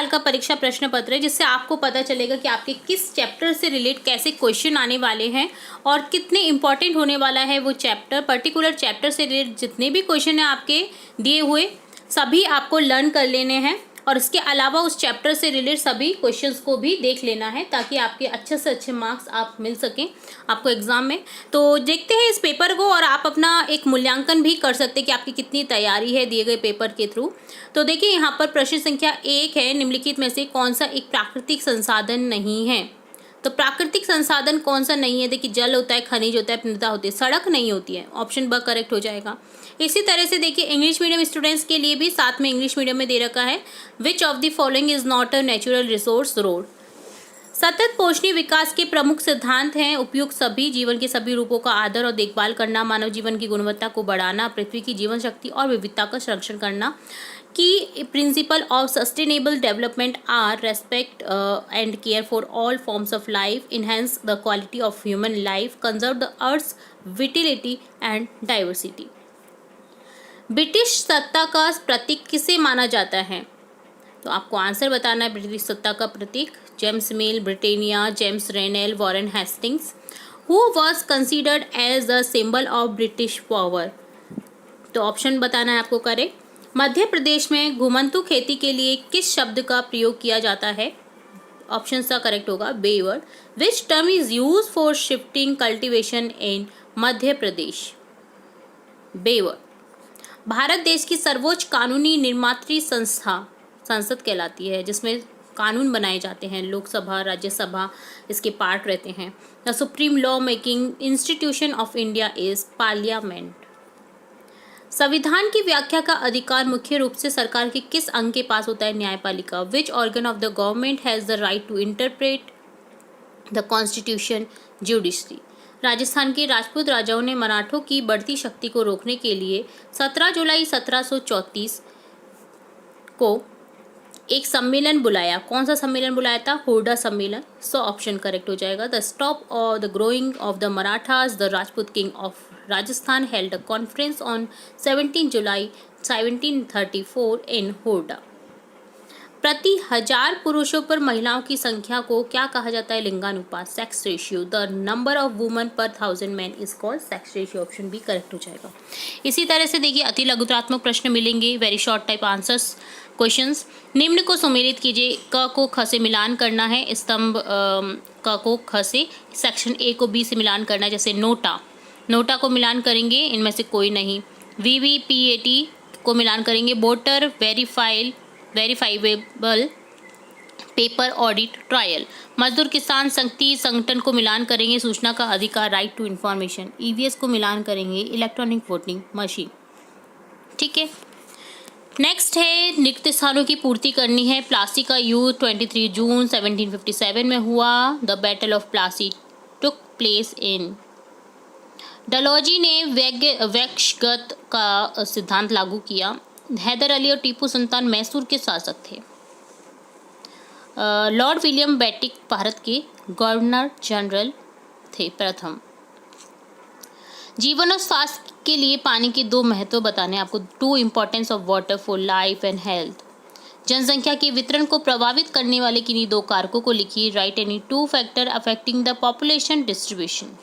साल का परीक्षा प्रश्न पत्र है, जिससे आपको पता चलेगा कि आपके किस चैप्टर से रिलेट कैसे क्वेश्चन आने वाले हैं और कितने इंपॉर्टेंट होने वाला है वो चैप्टर। पर्टिकुलर चैप्टर से रिलेटेड जितने भी क्वेश्चन हैं आपके दिए हुए, सभी आपको लर्न कर लेने हैं और इसके अलावा उस चैप्टर से रिलेटेड सभी क्वेश्चंस को भी देख लेना है, ताकि आपके अच्छे से अच्छे मार्क्स आप मिल सकें आपको एग्जाम में। तो देखते हैं इस पेपर को, और आप अपना एक मूल्यांकन भी कर सकते हैं कि आपकी कितनी तैयारी है दिए गए पेपर के थ्रू। तो देखिए यहाँ पर प्रश्न संख्या 1 है, निम्नलिखित में से कौन सा एक प्राकृतिक संसाधन नहीं है। तो प्राकृतिक संसाधन कौन सा नहीं है? देखिए जल होता है, खनिज होता है, मृदा होती है, सड़क नहीं होती है। ऑप्शन ब करेक्ट हो जाएगा। इसी तरह से देखिए इंग्लिश मीडियम स्टूडेंट्स के लिए भी साथ में इंग्लिश मीडियम में दे रखा है, which of the following is not a natural resource? Road. सतत पोषणीय विकास के प्रमुख सिद्धांत हैं उपयुक्त सभी, जीवन के सभी रूपों का आदर और देखभाल करना, मानव जीवन की गुणवत्ता को बढ़ाना, पृथ्वी की जीवन शक्ति और विविधता का संरक्षण करना। की principle of sustainable development are respect and care for all forms of life, enhance the quality of human life, conserve the earth's vitality and diversity. British सत्ता का प्रतीक किसे माना जाता है? तो आपको आंसर बताना है। ब्रिटिश सत्ता का प्रतीक James Mill, Britannia, James Rennell, Warren Hastings. Who was considered as the symbol of British power? तो ऑप्शन बताना है आपको करेक्ट। मध्य प्रदेश में घुमंतु खेती के लिए किस शब्द का प्रयोग किया जाता है? ऑप्शन सा करेक्ट होगा, bewar. Which term is use for shifting cultivation in Madhya Pradesh? Bewar. Bharat देश की सर्वोच्च कानूनी निर्मात्री संस्था संसद कहलाती है, जिसमें कानून बनाए जाते हैं। लोकसभा, राज्यसभा इसके पार्ट रहते हैं। The supreme law making institution of India is parliament. संविधान की व्याख्या का अधिकार मुख्य रूप से सरकार के किस अंग के पास होता है? न्यायपालिका। Which organ of the government has the right to interpret the constitution? Judiciary. Rajasthan के राजपूत राजाओं ने मराठों की बढ़ती शक्ति को रोकने के लिए 17 जुलाई 1734 को एक सम्मेलन बुलाया। कौन सा सम्मेलन बुलाया था? हुरडा सम्मेलन। सो ऑप्शन करेक्ट हो जाएगा। द स्टॉप और the growing of the Marathas, the Rajput king of Rajasthan held a conference on 17 जुलाई 1734 इन हुरडा। प्रति 1000 पुरुषों पर महिलाओं की संख्या को क्या कहा जाता है? लिंगानुपात, sex ratio. The number of women per 1000 man is called sex ratio. Option B correct हो जाएगा। इसी तरह से देखिए अति लघुत्रात्मक प्रश्न मिलेंगे, very short type answers questions. निम्न को सुमेलित कीजिए। क को ख से मिलान करना है, स्तंभ क को ख से, सेक्शन ए को बी से मिलान करना है। जैसे नोटा, नोटा को मिलान करेंगे, इनमें से कोई नहीं। वीवीपीएटी को मिलान करेंगे, voter, verifiable, paper, audit, trial. मजदूर किसान संघी संगठन को मिलान करेंगे, सूचना का अधिकार, राइट टू इंफॉर्मेशन। ईवीएस को मिलान करेंगे, इलेक्ट्रॉनिक वोटिंग मशीन। ठीक है, नेक्स्ट है रिक्त स्थानों की पूर्ति करनी है। प्लासी का युद्ध 23 जून 1757 में हुआ। The battle of Plassey took place in. Dalhousie ने वैक्सगत का सिद्धांत लागू किया। हैदर अली और टीपू सुल्तान मैसूर के शासक थे। लॉर्ड विलियम बेटिक भारत के गवर्नर जनरल थे प्रथम। जीवन और स्वास्थ्य के लिए पानी के 2 महत्व बताने आपको। 2 importance of water for life and health. जनसंख्या के वितरण को प्रभावित करने वाले किन्हीं 2 कारकों को लिखिए। Right any 2 factor affecting the population distribution.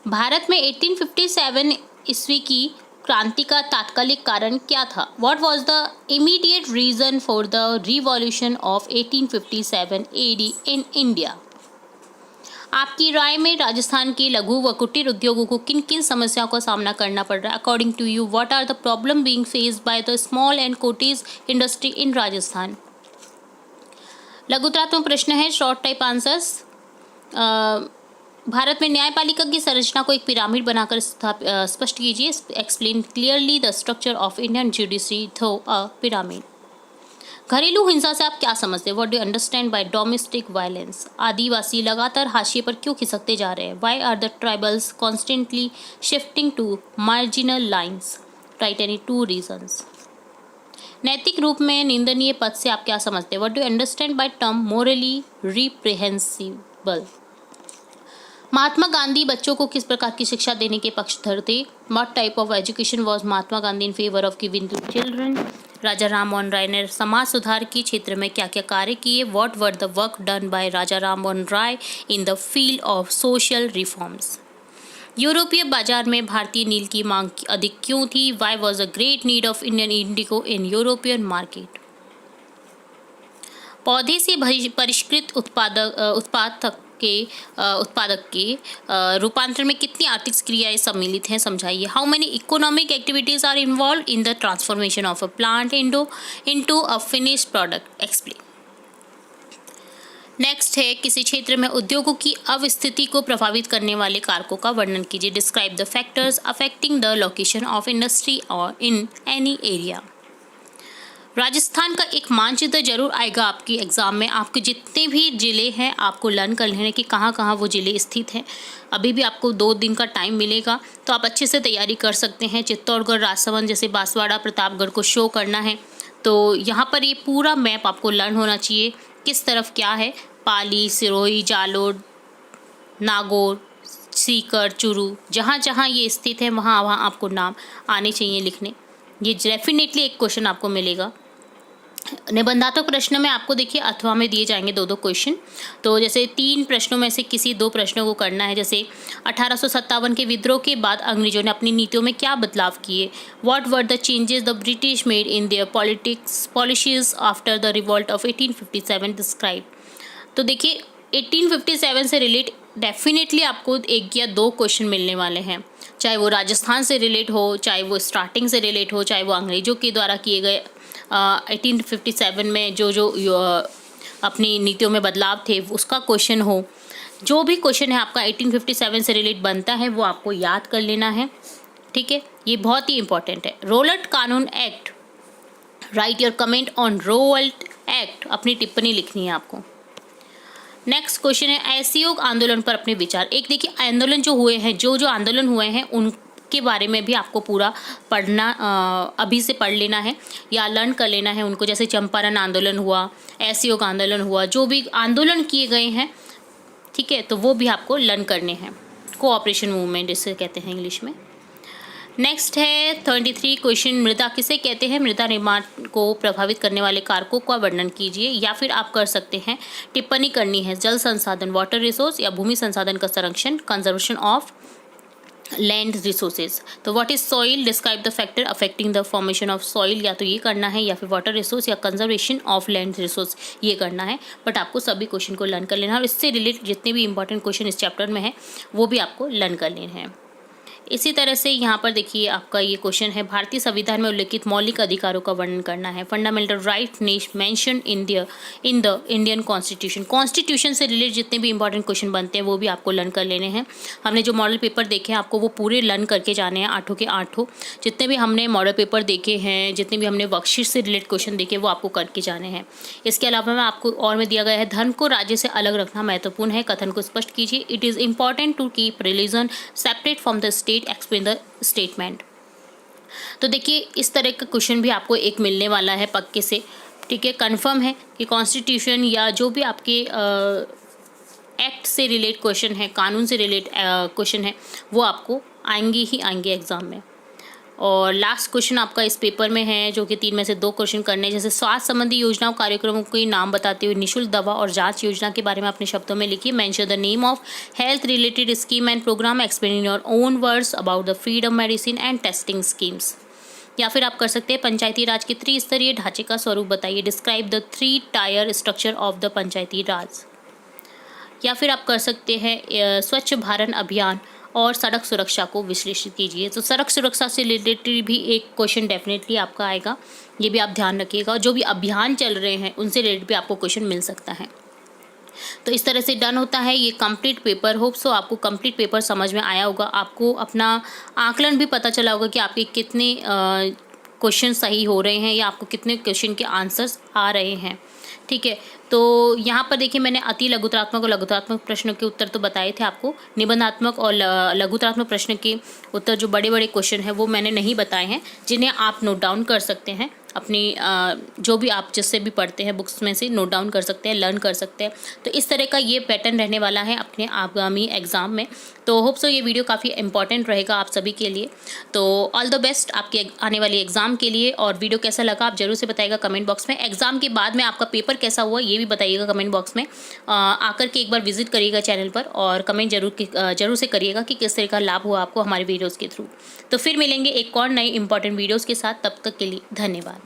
Bharat में 1857 ईस्वी की क्रांति का तात्कालिक कारण क्या था? What was the immediate reason for the revolution of 1857 AD in India? आपकी राय में राजस्थान के लघु व कुटीर उद्योगों को किन किन समस्याओं का सामना करना पड़ रहा है? According to you what are the problem being faced by the small and cottage industry in Rajasthan? लघुत्रात्मक प्रश्न है, शॉर्ट टाइप आंसर्स। भारत में न्यायपालिका की संरचना को एक पिरामिड बनाकर स्पष्ट कीजिए। Explain clearly the structure of Indian judiciary through a pyramid. घरेलू हिंसा से आप क्या समझते हैं? What do you understand by domestic violence? आदिवासी लगातार हाशिए पर क्यों खिसकते जा रहे हैं? Why are the tribals constantly shifting to marginal lines? Write any 2 reasons. नैतिक रूप में निंदनीय पद से आप क्या समझते हैं? What do you understand by term morally reprehensible? Mahatma Gandhi बच्चों को किस प्रकार की शिक्षा देने के पक्षधर थे? What type of education was Mahatma Gandhi in favour of giving to children? Raja Ram Mohan Roy ने समाज सुधार के क्षेत्र में क्या क्या कार्य किए? What were the work done by Raja Ram Mohan Roy in the field of social reforms? यूरोपीय बाजार में भारतीय नील की मांग अधिक क्यों थी? Why was a great need of Indian Indigo in European market? पौधे से परिष्कृत उत्पादक के रूपांतरण में कितनी आर्थिक क्रियाएं सम्मिलित हैं? समझाइए। How many economic activities are involved in the transformation of a plant into a finished product? Explain. Next है, किसी क्षेत्र में उद्योगों की अवस्थिति को प्रभावित करने वाले कारकों का वर्णन कीजिए। Describe the factors affecting the location of industry और इन एनी एरिया। राजस्थान का एक मानचित्र जरूर आएगा आपके एग्जाम में। आपके जितने भी जिले हैं आपको लर्न कर लेने कि कहाँ कहाँ वो जिले स्थित हैं। अभी भी आपको 2 दिन का टाइम मिलेगा, तो आप अच्छे से तैयारी कर सकते हैं। चित्तौड़गढ़, राजसमंद जैसे बांसवाड़ा, प्रतापगढ़ को शो करना है, तो यहाँ पर ये पूरा मैप आपको लर्न होना चाहिए। किस तरफ क्या है, पाली, सिरोही, जालोर, नागौर, सीकर, चूरू, जहाँ जहाँ ये स्थित है वहाँ वहाँ आपको नाम आने चाहिए लिखने। ये डेफिनेटली एक क्वेश्चन आपको मिलेगा। निबंधात्मक प्रश्न में आपको देखिए अथवा में दिए जाएंगे 2-2 क्वेश्चन। तो जैसे 3 प्रश्नों में से किसी 2 प्रश्नों को करना है। जैसे 1857 के विद्रोह के बाद अंग्रेजों ने अपनी नीतियों में क्या बदलाव किए? What were the changes the British made in their policies after the revolt of 1857? Describe. तो देखिए 1857 से रिलेट डेफिनेटली आपको 1 या 2 क्वेश्चन मिलने वाले हैं, चाहे वो राजस्थान से रिलेट हो, चाहे वो स्टार्टिंग से रिलेट हो, चाहे वो अंग्रेजों के द्वारा किए गए 1857 में जो अपनी नीतियों में बदलाव थे उसका क्वेश्चन हो। जो भी क्वेश्चन है आपका 1857 से रिलेट बनता है वो आपको याद कर लेना है, ठीक है। ये बहुत ही इंपॉर्टेंट है। रोलट कानून act, right your comment on Rowlatt act, अपनी टिप्पणी लिखनी है आपको। नेक्स्ट क्वेश्चन है, असहयोग आंदोलन पर अपने विचार। एक देखिए आंदोलन जो हुए हैं, जो आंदोलन हुए हैं उनके बारे में भी आपको पूरा पढ़ना, अभी से पढ़ लेना है या लर्न कर लेना है उनको। जैसे चंपारण आंदोलन हुआ, असहयोग आंदोलन हुआ, जो भी आंदोलन किए गए हैं, ठीक है, तो वो भी आपको लर्न करने हैं। कोऑपरेशन मूवमेंट जिसे कहते हैं इंग्लिश में। नेक्स्ट है 33 क्वेश्चन, मृदा किसे कहते हैं? मृदा निर्माण को प्रभावित करने वाले कारकों का वर्णन कीजिए। या फिर आप कर सकते हैं टिप्पणी करनी है, जल संसाधन, वाटर रिसोर्स, या भूमि संसाधन का संरक्षण, कंजर्वेशन ऑफ लैंड रिसोर्सेज। तो what is soil? Describe the factor affecting the formation of soil. या तो ये करना है या फिर वाटर रिसोर्स या कंजर्वेशन ऑफ लैंड रिसोर्स, ये करना है। बट आपको सभी क्वेश्चन को लर्न कर लेना है और इससे रिलेटेड जितने भी इंपॉर्टेंट क्वेश्चन इस चैप्टर में है वो भी आपको लर्न कर लेने हैं। इसी तरह से यहाँ पर देखिए आपका ये क्वेश्चन है, भारतीय संविधान में उल्लिखित मौलिक अधिकारों का वर्णन करना है। Fundamental right mention in the Indian constitution. Constitution से रिलेटेड जितने भी इंपॉर्टेंट क्वेश्चन बनते हैं वो भी आपको लर्न कर लेने हैं। हमने जो मॉडल पेपर देखे हैं आपको वो पूरे लर्न करके जाने हैं, 8 के 8। जितने भी हमने मॉडल पेपर देखे हैं, जितने भी हमने वर्कशीट से रिलेटेड क्वेश्चन देखे वो आपको करके जाने हैं। इसके अलावा मैं आपको और में दिया गया है, धर्म को राज्य से अलग रखना महत्वपूर्ण है, कथन को स्पष्ट कीजिए। It is important to keep religion separate from the state, explain the statement. तो देखिए इस तरह का क्वेश्चन भी आपको एक मिलने वाला है पक्के से, ठीक है। कंफर्म है कि कॉन्स्टिट्यूशन या जो भी आपके एक्ट से रिलेट क्वेश्चन है, कानून से रिलेट क्वेश्चन है, वो आपको आएंगे ही आएंगे एग्जाम में। और लास्ट क्वेश्चन आपका इस पेपर में है जो कि 3 में से 2 क्वेश्चन करने हैं। जैसे स्वास्थ्य संबंधी योजनाओं कार्यक्रमों के नाम बताते हुए निःशुल्क दवा और जांच योजना के बारे में अपने शब्दों में लिखिए। Mention the name of health related scheme and program, explain in your own words about the freedom medicine and testing schemes. या फिर आप कर सकते हैं पंचायती राज के त्रिस्तरीय ढांचे का स्वरूप बताइए। Describe the 3 tier structure of the Panchayati Raj. या फिर आप कर सकते हैं स्वच्छ भारत अभियान और सड़क सुरक्षा को विश्लेषित कीजिए। तो सड़क सुरक्षा से रिलेटेड भी एक क्वेश्चन डेफिनेटली आपका आएगा, ये भी आप ध्यान रखिएगा। जो भी अभियान चल रहे हैं उनसे रिलेटेड भी आपको क्वेश्चन मिल सकता है। तो इस तरह से डन होता है ये कंप्लीट पेपर। होप सो आपको कंप्लीट पेपर समझ में आया होगा, आपको अपना आकलन भी पता चला होगा कि आपके कितने क्वेश्चन सही हो रहे हैं या आपको कितने क्वेश्चन के आंसर्स आ रहे हैं, ठीक है। तो यहाँ पर देखिए मैंने अति लघुतरात्मक और लघुतरात्मक प्रश्नों के उत्तर तो बताए थे आपको। निबंधात्मक और लघुतरात्मक प्रश्न के उत्तर जो बड़े बड़े क्वेश्चन हैं वो मैंने नहीं बताए हैं, जिन्हें आप नोट डाउन कर सकते हैं अपनी जो भी आप जिससे भी पढ़ते हैं बुक्स में से नोट डाउन कर सकते हैं, लर्न कर सकते हैं। तो इस तरह का ये पैटर्न रहने वाला है अपने आगामी एग्ज़ाम में। तो होप सो ये वीडियो काफ़ी इंपॉर्टेंट रहेगा आप सभी के लिए। तो ऑल द बेस्ट आपके आने वाले एग्ज़ाम के लिए। और वीडियो कैसा लगा आप जरूर से बताइएगा कमेंट बॉक्स में। एग्ज़ाम के बाद में आपका पेपर कैसा हुआ ये भी बताइएगा कमेंट बॉक्स में। आकर के एक बार विजिट करिएगा चैनल पर और कमेंट जरूर से करिएगा कि किस तरह का लाभ हुआ आपको हमारे वीडियोज़ के थ्रू। तो फिर मिलेंगे एक और नई इंपॉर्टेंट वीडियोज़ के साथ, तब तक के लिए धन्यवाद।